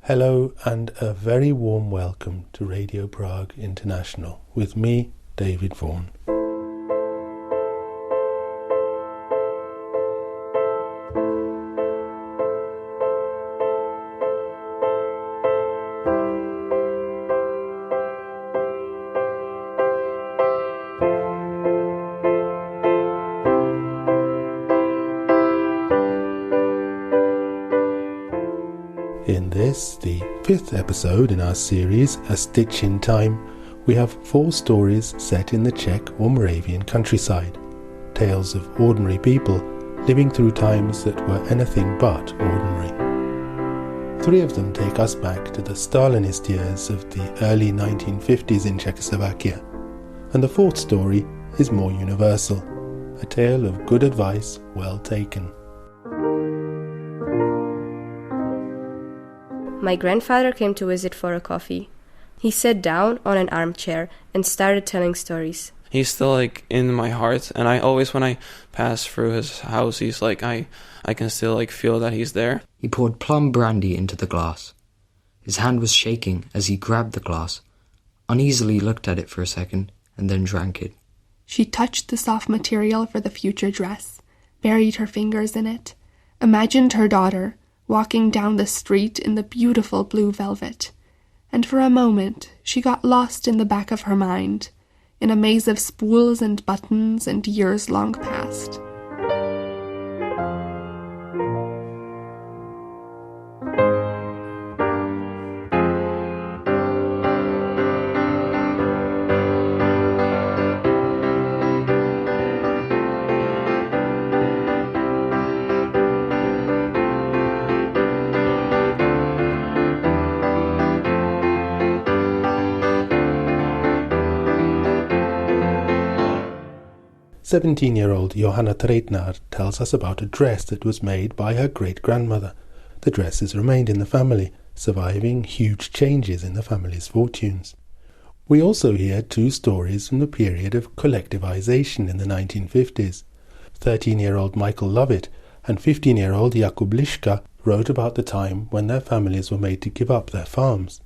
Hello and a very warm welcome to Radio Prague International with me, David Vaughan. In this, the fifth episode in our series, A Stitch in Time, we have 4 stories set in the Czech or Moravian countryside. Tales of ordinary people living through times that were anything but ordinary. 3 of them take us back to the Stalinist years of the early 1950s in Czechoslovakia. And the 4th story is more universal, a tale of good advice well taken. My grandfather came to visit for a coffee. He sat down on an armchair and started telling stories. He's still in my heart, and I always, when I pass through his house, he's I can still feel that he's there. He poured plum brandy into the glass. His hand was shaking as he grabbed the glass, uneasily looked at it for a second, and then drank it. She touched the soft material for the future dress, buried her fingers in it, imagined her daughter walking down the street in the beautiful blue velvet, and for a moment she got lost in the back of her mind, in a maze of spools and buttons and years long past. "17-year-old Johanna Treitnar tells us about a dress that was made by her great-grandmother. The dress has remained in the family, surviving huge changes in the family's fortunes. We also hear 2 stories from the period of collectivization in the 1950s. 13-year-old Michael Lovett and 15-year-old Jakub Liška wrote about the time when their families were made to give up their farms.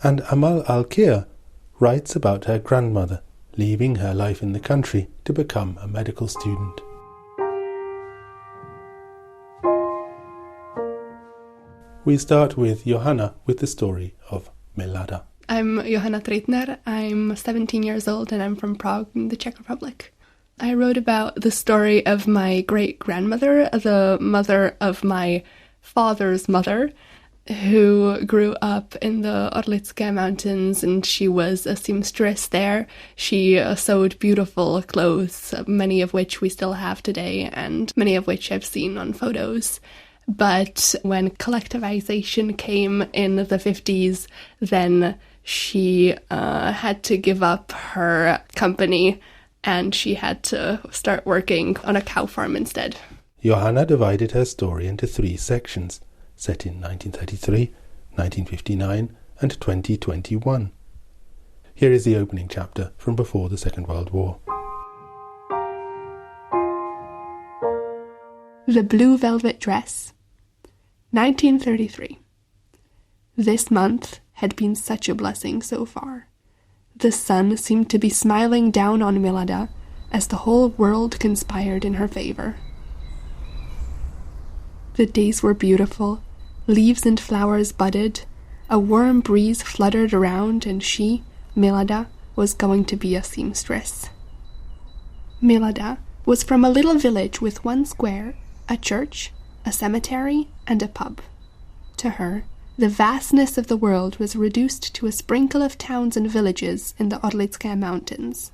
And Amal Alkir writes about her grandmother, leaving her life in the country to become a medical student. We start with Johanna with the story of Milada. I'm Johanna Treitnar. I'm 17 years old and I'm from Prague in the Czech Republic. I wrote about the story of my great-grandmother, the mother of my father's mother, who grew up in the Orlické Mountains, and she was a seamstress there. She sewed beautiful clothes, many of which we still have today, and many of which I've seen on photos. But when collectivization came in the 50s, then she had to give up her company, and she had to start working on a cow farm instead. Johanna divided her story into 3 sections, set in 1933, 1959 and 2021. Here is the opening chapter from before the Second World War. The Blue Velvet Dress. 1933. This month had been such a blessing so far. The sun seemed to be smiling down on Milada as the whole world conspired in her favor. The days were beautiful, leaves and flowers budded, a warm breeze fluttered around, and she, Milada, was going to be a seamstress. Milada was from a little village with 1 square, a church, a cemetery, and a pub. To her, the vastness of the world was reduced to a sprinkle of towns and villages in the Orlické Mountains.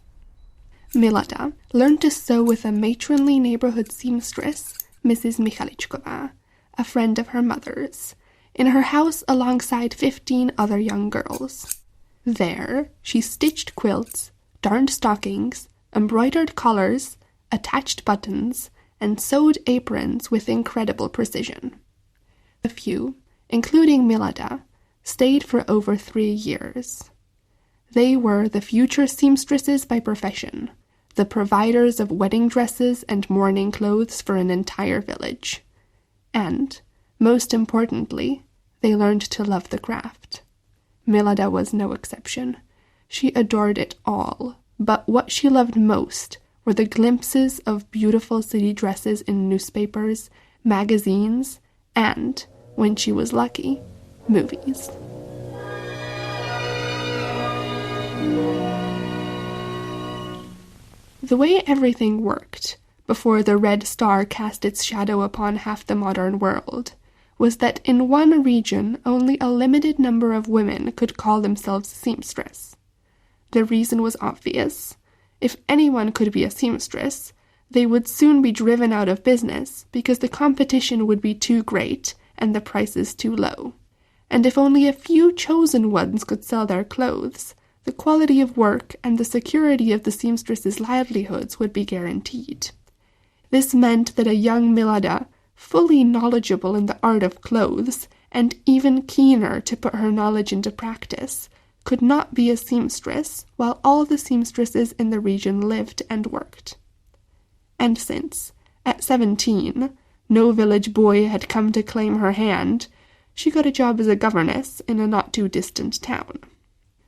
Milada learned to sew with a matronly neighborhood seamstress, Mrs. Michaličková, a friend of her mother's, in her house alongside 15 other young girls. There, she stitched quilts, darned stockings, embroidered collars, attached buttons, and sewed aprons with incredible precision. A few, including Milada, stayed for over 3 years. They were the future seamstresses by profession, the providers of wedding dresses and mourning clothes for an entire village. And, most importantly, they learned to love the craft. Milada was no exception. She adored it all, but what she loved most were the glimpses of beautiful city dresses in newspapers, magazines, and, when she was lucky, movies. The way everything worked, before the Red Star cast its shadow upon half the modern world, was that in one region only a limited number of women could call themselves seamstress. The reason was obvious. If anyone could be a seamstress, they would soon be driven out of business because the competition would be too great and the prices too low. And if only a few chosen ones could sell their clothes, the quality of work and the security of the seamstress's livelihoods would be guaranteed. This meant that a young Milada, fully knowledgeable in the art of clothes, and even keener to put her knowledge into practice, could not be a seamstress while all the seamstresses in the region lived and worked. And since, at 17, no village boy had come to claim her hand, she got a job as a governess in a not-too-distant town.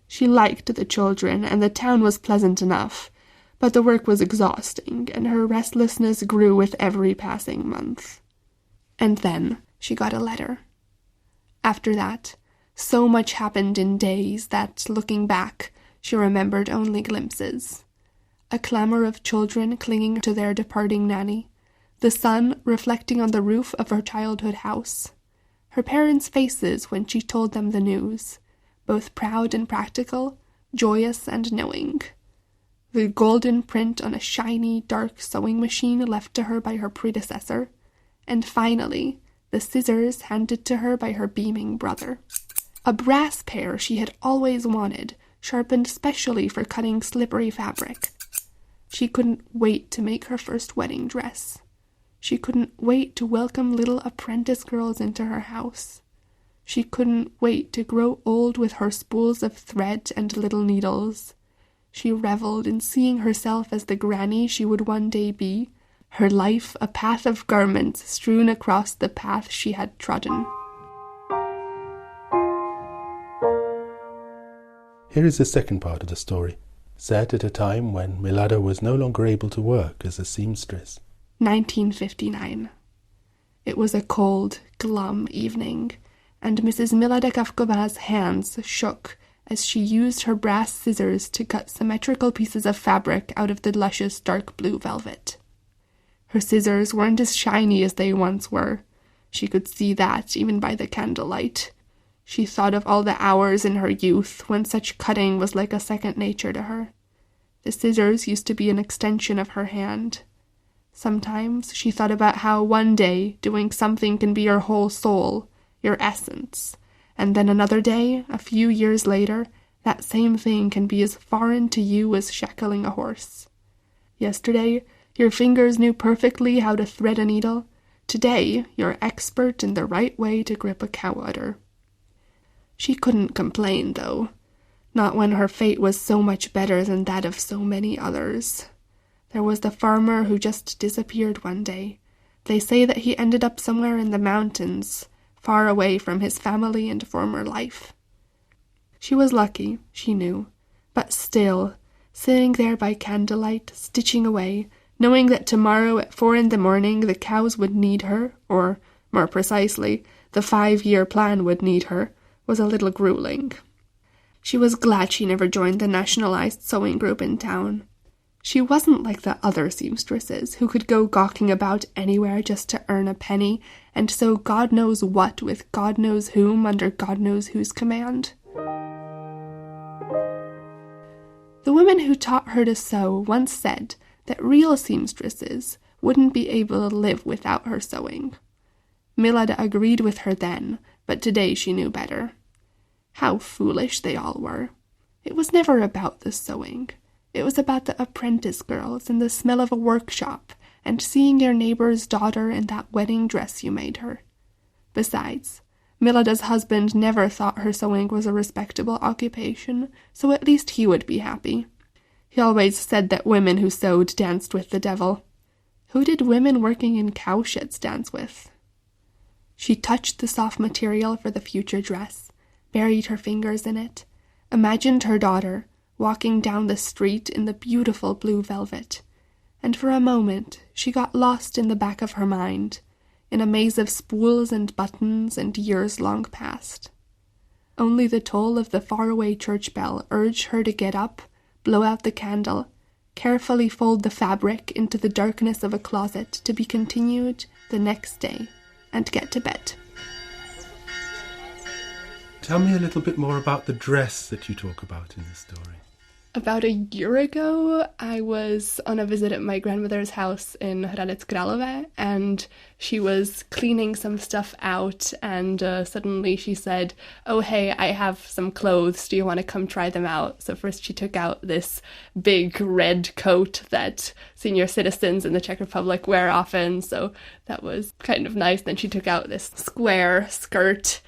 She liked the children, and the town was pleasant enough, but the work was exhausting, and her restlessness grew with every passing month. And then she got a letter. After that, so much happened in days that, looking back, she remembered only glimpses. A clamor of children clinging to their departing nanny, the sun reflecting on the roof of her childhood house, her parents' faces when she told them the news, both proud and practical, joyous and knowing. The golden print on a shiny, dark sewing machine left to her by her predecessor, and finally, the scissors handed to her by her beaming brother. A brass pair she had always wanted, sharpened specially for cutting slippery fabric. She couldn't wait to make her first wedding dress. She couldn't wait to welcome little apprentice girls into her house. She couldn't wait to grow old with her spools of thread and little needles. She reveled in seeing herself as the granny she would one day be, her life a path of garments strewn across the path she had trodden. Here is the second part of the story, set at a time when Milada was no longer able to work as a seamstress. 1959. It was a cold, glum evening, and Mrs. Milada Kavkova's hands shook as she used her brass scissors to cut symmetrical pieces of fabric out of the luscious dark blue velvet. Her scissors weren't as shiny as they once were. She could see that even by the candlelight. She thought of all the hours in her youth when such cutting was like a second nature to her. The scissors used to be an extension of her hand. Sometimes she thought about how one day doing something can be your whole soul, your essence, and then another day, a few years later, that same thing can be as foreign to you as shackling a horse. Yesterday, your fingers knew perfectly how to thread a needle. Today, you're expert in the right way to grip a cow udder. She couldn't complain, though, not when her fate was so much better than that of so many others. There was the farmer who just disappeared one day. They say that he ended up somewhere in the mountains, far away from his family and former life. She was lucky, she knew, but still, sitting there by candlelight, stitching away, knowing that tomorrow at 4 a.m. the cows would need her, or, more precisely, the 5-year plan would need her, was a little grueling. She was glad she never joined the nationalized sewing group in town. She wasn't like the other seamstresses who could go gawking about anywhere just to earn a penny and sew God knows what with God knows whom under God knows whose command. The women who taught her to sew once said that real seamstresses wouldn't be able to live without her sewing. Milada agreed with her then, but today she knew better. How foolish they all were. It was never about the sewing. It was about the apprentice girls and the smell of a workshop and seeing your neighbor's daughter in that wedding dress you made her. Besides, Milada's husband never thought her sewing was a respectable occupation, so at least he would be happy. He always said that women who sewed danced with the devil. Who did women working in cowsheds dance with? She touched the soft material for the future dress, buried her fingers in it, imagined her daughter walking down the street in the beautiful blue velvet, and for a moment she got lost in the back of her mind, in a maze of spools and buttons and years long past. Only the toll of the faraway church bell urged her to get up, blow out the candle, carefully fold the fabric into the darkness of a closet to be continued the next day, and get to bed. Tell me a little bit more about the dress that you talk about in this story. About a year ago, I was on a visit at my grandmother's house in Hradec Králové, and she was cleaning some stuff out, and suddenly she said, "Oh, hey, I have some clothes. Do you want to come try them out?" So first she took out this big red coat that senior citizens in the Czech Republic wear often, so that was kind of nice. Then she took out this square skirt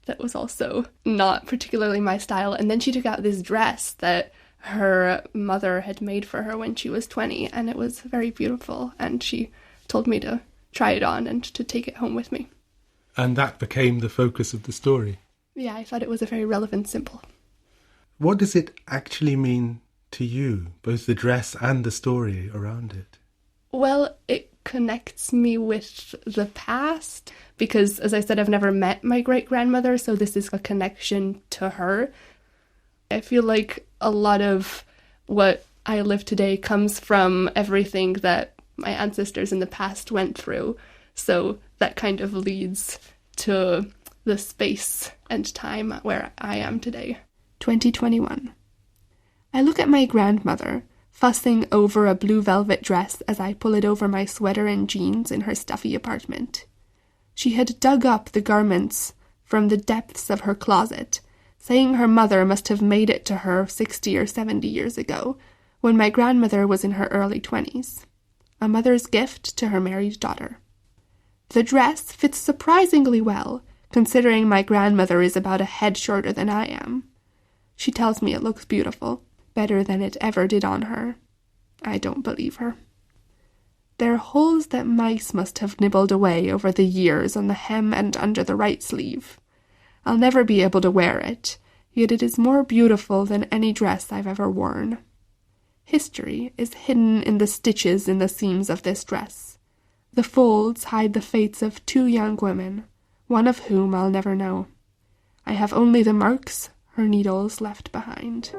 that was also not particularly my style, and then she took out this dress that her mother had made for her when she was 20, and it was very beautiful, and she told me to try it on and to take it home with me. And that became the focus of the story? Yeah, I thought it was a very relevant symbol. What does it actually mean to you, both the dress and the story around it? Well, it connects me with the past, because, as I said, I've never met my great-grandmother, so this is a connection to her. I feel like a lot of what I live today comes from everything that my ancestors in the past went through. So that kind of leads to the space and time where I am today. 2021. I look at my grandmother, fussing over a blue velvet dress as I pull it over my sweater and jeans in her stuffy apartment. She had dug up the garments from the depths of her closet, saying her mother must have made it to her 60 or 70 years ago, when my grandmother was in her early 20s. A mother's gift to her married daughter. The dress fits surprisingly well, considering my grandmother is about a head shorter than I am. She tells me it looks beautiful, better than it ever did on her. I don't believe her. There are holes that mice must have nibbled away over the years on the hem and under the right sleeve. I'll never be able to wear it, yet it is more beautiful than any dress I've ever worn. History is hidden in the stitches in the seams of this dress. The folds hide the fates of 2 young women, one of whom I'll never know. I have only the marks her needles left behind.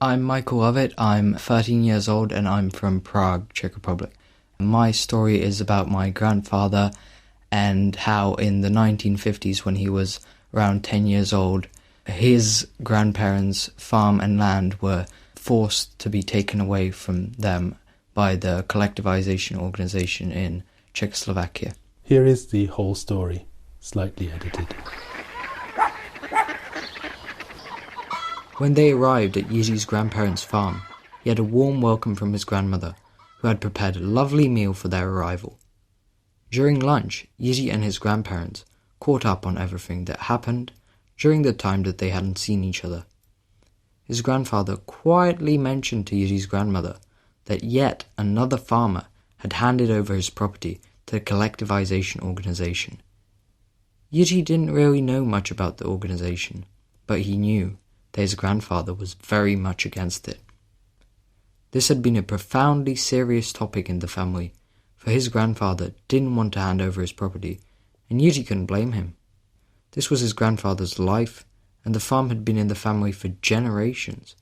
I'm Michael Lovett, I'm 13 years old and I'm from Prague, Czech Republic. My story is about my grandfather and how in the 1950s, when he was around 10 years old, his grandparents' farm and land were forced to be taken away from them by the collectivization organization in Czechoslovakia. Here is the whole story, slightly edited. When they arrived at Jiří's grandparents' farm, he had a warm welcome from his grandmother, who had prepared a lovely meal for their arrival. During lunch, Jiří and his grandparents caught up on everything that happened during the time that they hadn't seen each other. His grandfather quietly mentioned to Jiří's grandmother that yet another farmer had handed over his property to the collectivization organization. Jiří didn't really know much about the organization, but he knew that his grandfather was very much against it. This had been a profoundly serious topic in the family, for his grandfather didn't want to hand over his property, and Jiří couldn't blame him. This was his grandfather's life, and the farm had been in the family for generations.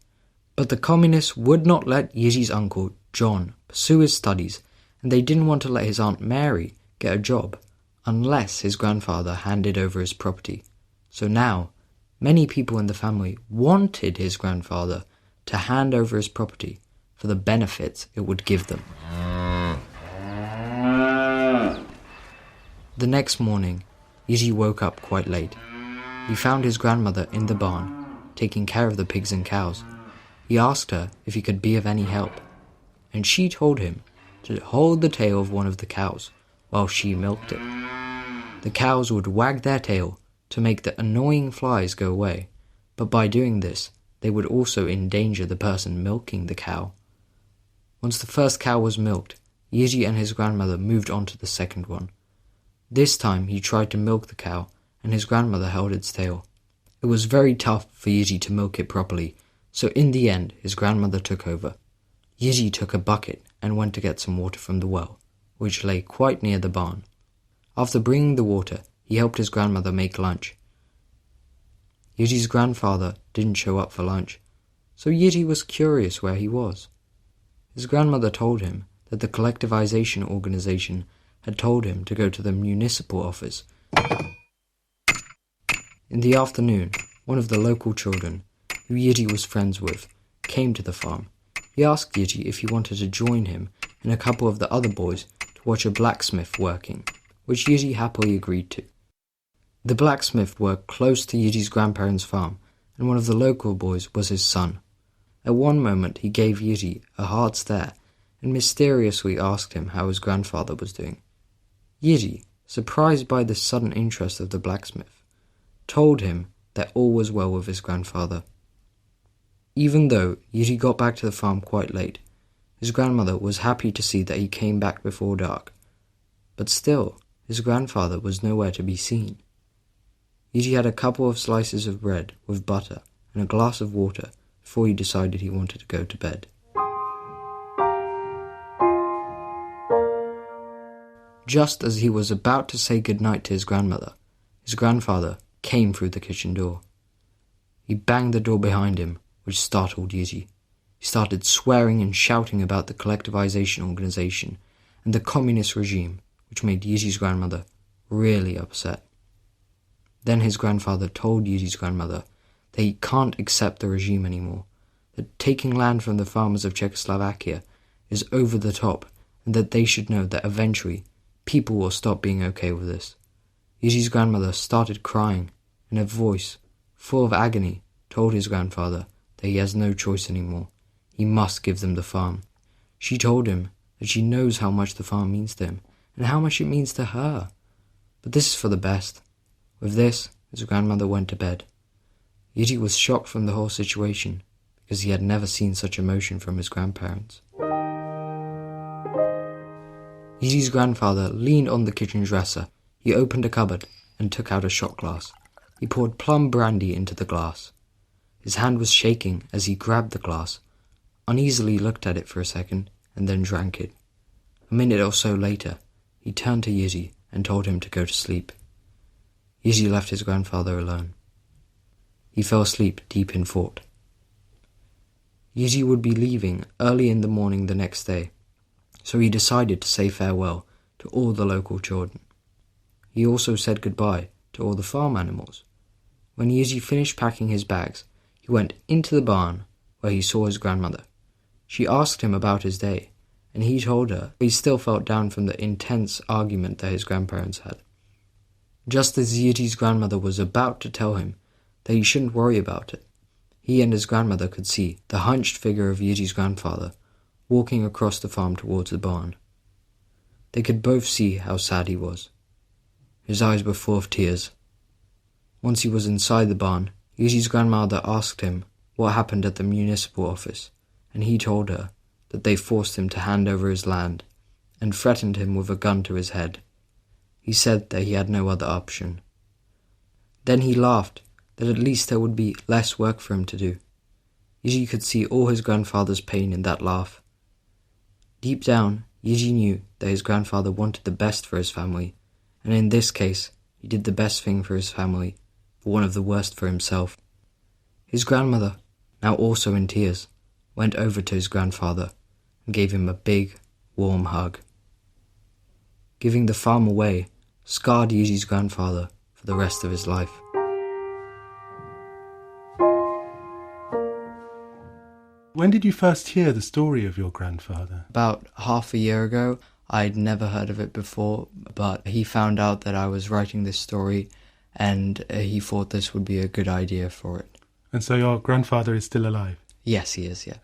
But the communists would not let Jiří's uncle, John, pursue his studies, and they didn't want to let his aunt Mary get a job, unless his grandfather handed over his property. So now, many people in the family wanted his grandfather to hand over his property for the benefits it would give them. The next morning, Jiří woke up quite late. He found his grandmother in the barn, taking care of the pigs and cows. He asked her if he could be of any help, and she told him to hold the tail of one of the cows while she milked it. The cows would wag their tail to make the annoying flies go away, but by doing this, they would also endanger the person milking the cow. Once the first cow was milked, Yizhi and his grandmother moved on to the second one. This time he tried to milk the cow, and his grandmother held its tail. It was very tough for Yizhi to milk it properly, so in the end his grandmother took over. Yizhi took a bucket and went to get some water from the well, which lay quite near the barn. After bringing the water, he helped his grandmother make lunch. Yizhi's grandfather didn't show up for lunch, so Yizhi was curious where he was. His grandmother told him that the collectivization organization had told him to go to the municipal office. In the afternoon, one of the local children, who Yizhi was friends with, came to the farm. He asked Yizhi if he wanted to join him and a couple of the other boys to watch a blacksmith working, which Yizhi happily agreed to. The blacksmith worked close to Yizhi's grandparents' farm, and one of the local boys was his son. At one moment he gave Yizhi a hard stare and mysteriously asked him how his grandfather was doing. Yizhi, surprised by this sudden interest of the blacksmith, told him that all was well with his grandfather. Even though Yizhi got back to the farm quite late, his grandmother was happy to see that he came back before dark. But still, his grandfather was nowhere to be seen. Yizhi had a couple of slices of bread with butter and a glass of water before he decided he wanted to go to bed. Just as he was about to say goodnight to his grandfather came through the kitchen door. He banged the door behind him, which startled Yizhi. He started swearing and shouting about the collectivization organization and the communist regime, which made Yizhi's grandmother really upset. Then his grandfather told Yizhi's grandmother that he can't accept the regime anymore, that taking land from the farmers of Czechoslovakia is over the top, and that they should know that eventually people will stop being okay with this. Yizhi's grandmother started crying, and her voice, full of agony, told his grandfather that he has no choice anymore. He must give them the farm. She told him that she knows how much the farm means to him, and how much it means to her. But this is for the best. With this, his grandmother went to bed. Yizhi was shocked from the whole situation, because he had never seen such emotion from his grandparents. Yizhi's grandfather leaned on the kitchen dresser. He opened a cupboard and took out a shot glass. He poured plum brandy into the glass. His hand was shaking as he grabbed the glass, uneasily looked at it for a second, and then drank it. A minute or so later, he turned to Yizhi and told him to go to sleep. Yizhi left his grandfather alone. He fell asleep deep in thought. Yizhi would be leaving early in the morning the next day, so he decided to say farewell to all the local children. He also said goodbye to all the farm animals. When Yizhi finished packing his bags, he went into the barn where he saw his grandmother. She asked him about his day, and he told her he still felt down from the intense argument that his grandparents had. Just as Yizhi's grandmother was about to tell him that he shouldn't worry about it, he and his grandmother could see the hunched figure of Yizhi's grandfather walking across the farm towards the barn. They could both see how sad he was. His eyes were full of tears. Once he was inside the barn, Yizhi's grandmother asked him what happened at the municipal office, and he told her that they forced him to hand over his land and threatened him with a gun to his head. He said that he had no other option. Then he laughed that at least there would be less work for him to do. Yizhi could see all his grandfather's pain in that laugh. Deep down, Yizhi knew that his grandfather wanted the best for his family, and in this case, he did the best thing for his family, but one of the worst for himself. His grandmother, now also in tears, went over to his grandfather and gave him a big, warm hug. Giving the farm away scarred Yizhi's grandfather for the rest of his life. When did you first hear the story of your grandfather? About half a year ago. I'd never heard of it before, but he found out that I was writing this story, and he thought this would be a good idea for it. And so your grandfather is still alive? Yes, he is, yeah.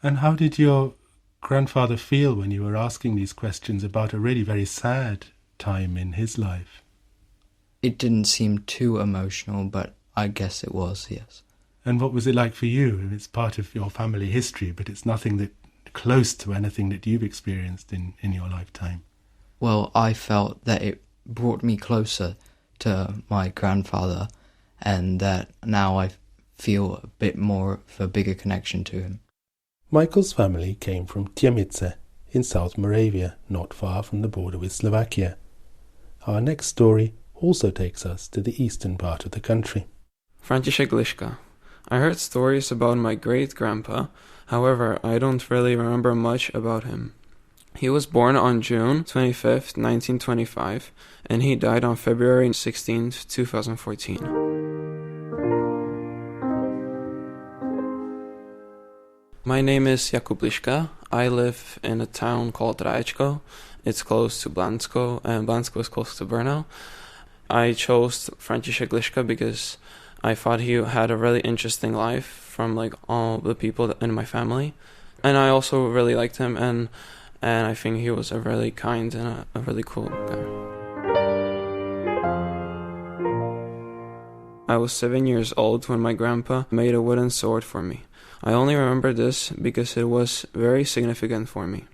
And how did your grandfather feel when you were asking these questions about a really very sad time in his life? It didn't seem too emotional, but I guess it was, yes. And what was it like for you? It's part of your family history, but it's nothing that close to anything that you've experienced in your lifetime? Well, I felt that it brought me closer to my grandfather, and that now I feel a bit more of a bigger connection to him. Michael's family came from Těmice in South Moravia, not far from the border with Slovakia. Our next story also takes us to the eastern part of the country. František Liška. I heard stories about my great-grandpa, however, I don't really remember much about him. He was born on June 25th, 1925, and he died on February 16th, 2014. My name is Jakub Liška. I live in a town called Raječko. It's close to Blansko, and Blansko is close to Brno. I chose František Liška because I thought he had a really interesting life from like all the people in my family. And I also really liked him, and I think he was a really kind and a really cool guy. I was 7 years old when my grandpa made a wooden sword for me. I only remember this because it was very significant for me.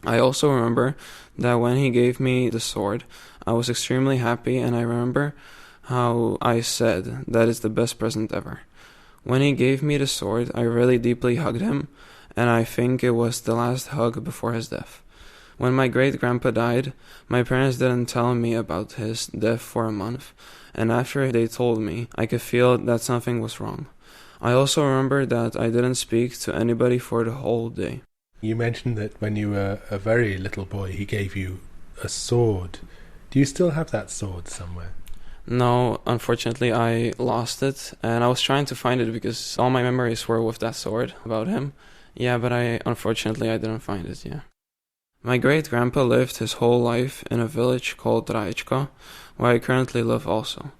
I also remember that when he gave me the sword, I was extremely happy, and I remember how I said that it's the best present ever. When he gave me the sword, I really deeply hugged him, and I think it was the last hug before his death. When my great-grandpa died, my parents didn't tell me about his death for a month, and after they told me, I could feel that something was wrong. I also remember that I didn't speak to anybody for the whole day. You mentioned that when you were a very little boy, he gave you a sword. Do you still have that sword somewhere? No, unfortunately I lost it, and I was trying to find it because all my memories were with that sword about him. Yeah, but unfortunately I didn't find it, yeah. My great-grandpa lived his whole life in a village called Raječko, where I currently live also.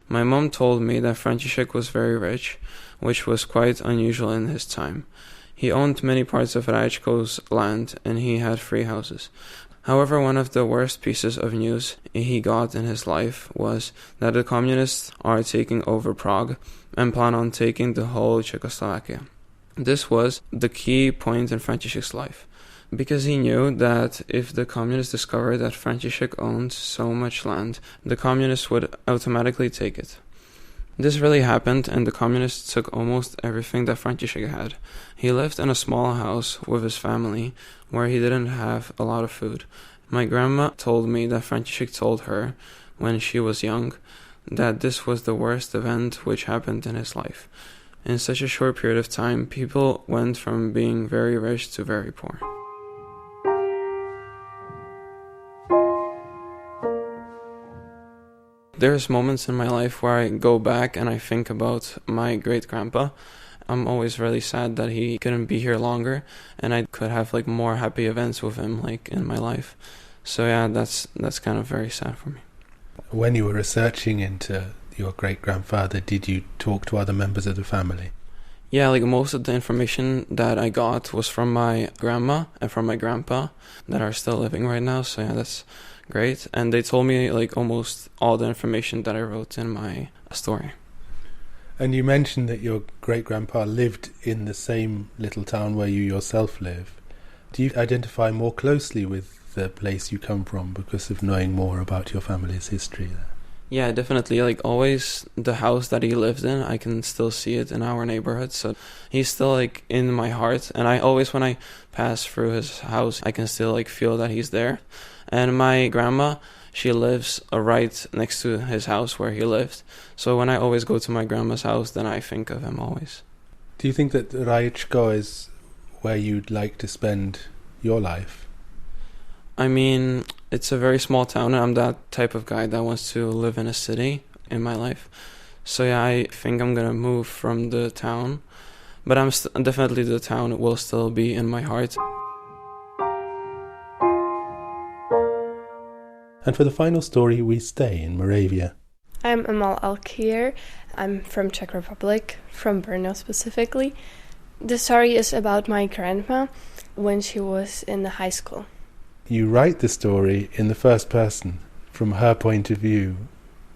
My mom told me that František was very rich, which was quite unusual in his time. He owned many parts of Raječko's land, and he had 3 houses. However, one of the worst pieces of news he got in his life was that the communists are taking over Prague and plan on taking the whole Czechoslovakia. This was the key point in František's life, because he knew that if the communists discovered that František owned so much land, the communists would automatically take it. This really happened, and the communists took almost everything that František had. He lived in a small house with his family, where he didn't have a lot of food. My grandma told me that František told her, when she was young, that this was the worst event which happened in his life. In such a short period of time, people went from being very rich to very poor. There's moments in my life where I go back and I think about my great-grandpa. I'm always really sad that he couldn't be here longer, and I could have like more happy events with him like in my life. So yeah, that's kind of very sad for me. When you were researching into your great-grandfather, did you talk to other members of the family? Yeah, like most of the information that I got was from my grandma and from my grandpa that are still living right now. So yeah, that's great. And they told me like almost all the information that I wrote in my story. And you mentioned that your great-grandpa lived in the same little town where you yourself live. Do you identify more closely with the place you come from because of knowing more about your family's history there? Yeah, definitely. Like always, the house that he lived in, I can still see it in our neighborhood. So he's still like in my heart. And I always, when I pass through his house, I can still like feel that he's there. And my grandma, she lives right next to his house where he lived. So when I always go to my grandma's house, then I think of him always. Do you think that Raječko is where you'd like to spend your life? I mean, it's a very small town, and I'm that type of guy that wants to live in a city in my life. So yeah, I think I'm gonna move from the town, but definitely the town will still be in my heart. And for the final story, we stay in Moravia. I'm Amal Alkir. I'm from Czech Republic, from Brno specifically. The story is about my grandma when she was in the high school. You write the story in the first person, from her point of view.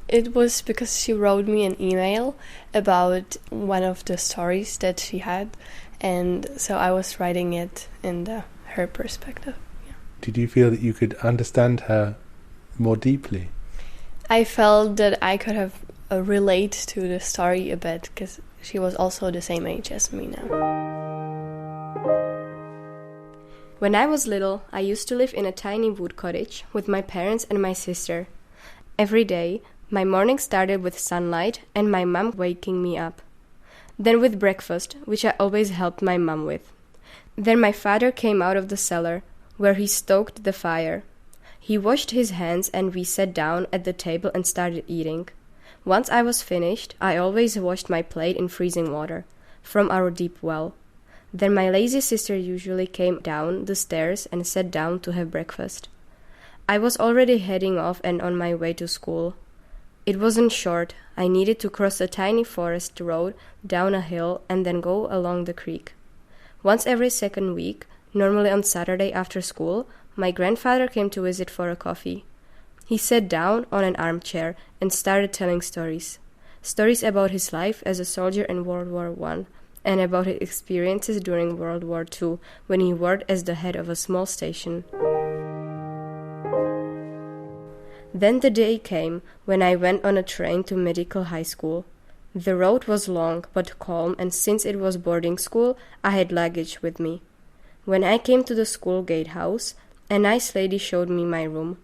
It was because she wrote me an email about one of the stories that she had, And so I was writing it in her perspective. Yeah. Did you feel that you could understand her more deeply? I felt that I could have relate to the story a bit, because she was also the same age as me now. When I was little, I used to live in a tiny wood cottage with my parents and my sister. Every day, my morning started with sunlight and my mum waking me up. Then with breakfast, which I always helped my mum with. Then my father came out of the cellar, where he stoked the fire. He washed his hands and we sat down at the table and started eating. Once I was finished, I always washed my plate in freezing water, from our deep well. Then my lazy sister usually came down the stairs and sat down to have breakfast. I was already heading off and on my way to school. It wasn't short. I needed to cross a tiny forest road, down a hill, and then go along the creek. Once every second week, normally on Saturday after school, my grandfather came to visit for a coffee. He sat down on an armchair and started telling stories. Stories about his life as a soldier in World War I, and about his experiences during World War II, when he worked as the head of a small station. Then the day came when I went on a train to medical high school. The road was long but calm, and since it was boarding school, I had luggage with me. When I came to the school gatehouse, a nice lady showed me my room.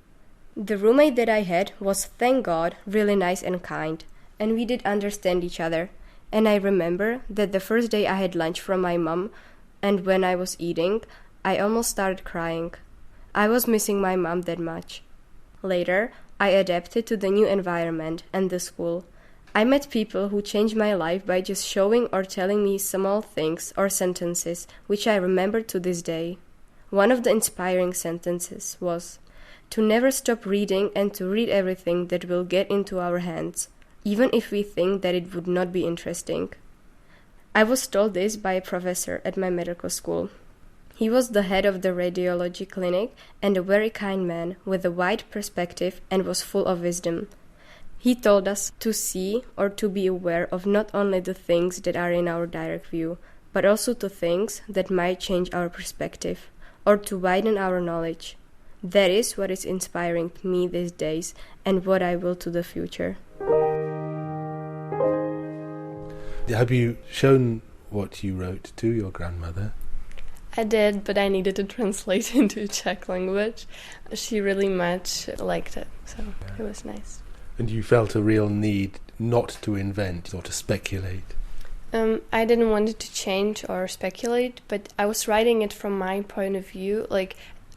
The roommate that I had was, thank God, really nice and kind, and we did understand each other. And I remember that the first day I had lunch from my mom, and when I was eating, I almost started crying. I was missing my mom that much. Later, I adapted to the new environment and the school. I met people who changed my life by just showing or telling me small things or sentences, which I remember to this day. One of the inspiring sentences was, to never stop reading and to read everything that will get into our hands, even if we think that it would not be interesting. I was told this by a professor at my medical school. He was the head of the radiology clinic and a very kind man with a wide perspective and was full of wisdom. He told us to see or to be aware of not only the things that are in our direct view, but also to things that might change our perspective, or to widen our knowledge. That is what is inspiring me these days and what I will to the future. Have you shown what you wrote to your grandmother? I did, but I needed to translate into Czech language. She really much liked it, so it was nice. And you felt a real need not to invent or to speculate? I didn't want it to change or speculate, but I was writing it from my point of view, like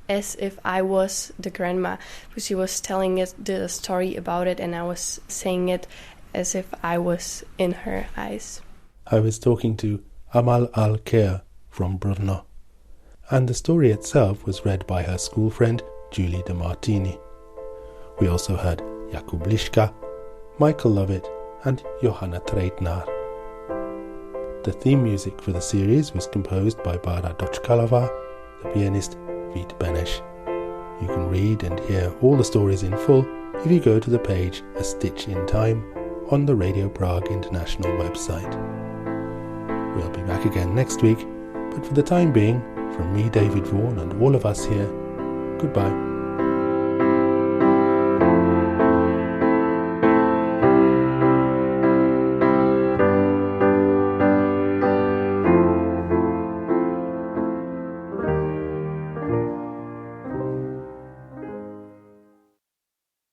as if I was the grandma, because she was telling us the story about it, and I was saying it as if I was in her eyes. I was talking to Amal Al-Khair from Brno, and the story itself was read by her school friend Julie de Martini. We also heard Jakub Liška, Michael Lovett and Johanna Treitnar. The theme music for the series was composed by Bára Dočkalová, the pianist Vít Beneš. You can read and hear all the stories in full if you go to the page A Stitch in Time on the Radio Prague International website. We'll be back again next week, but for the time being, from me, David Vaughan, and all of us here, goodbye.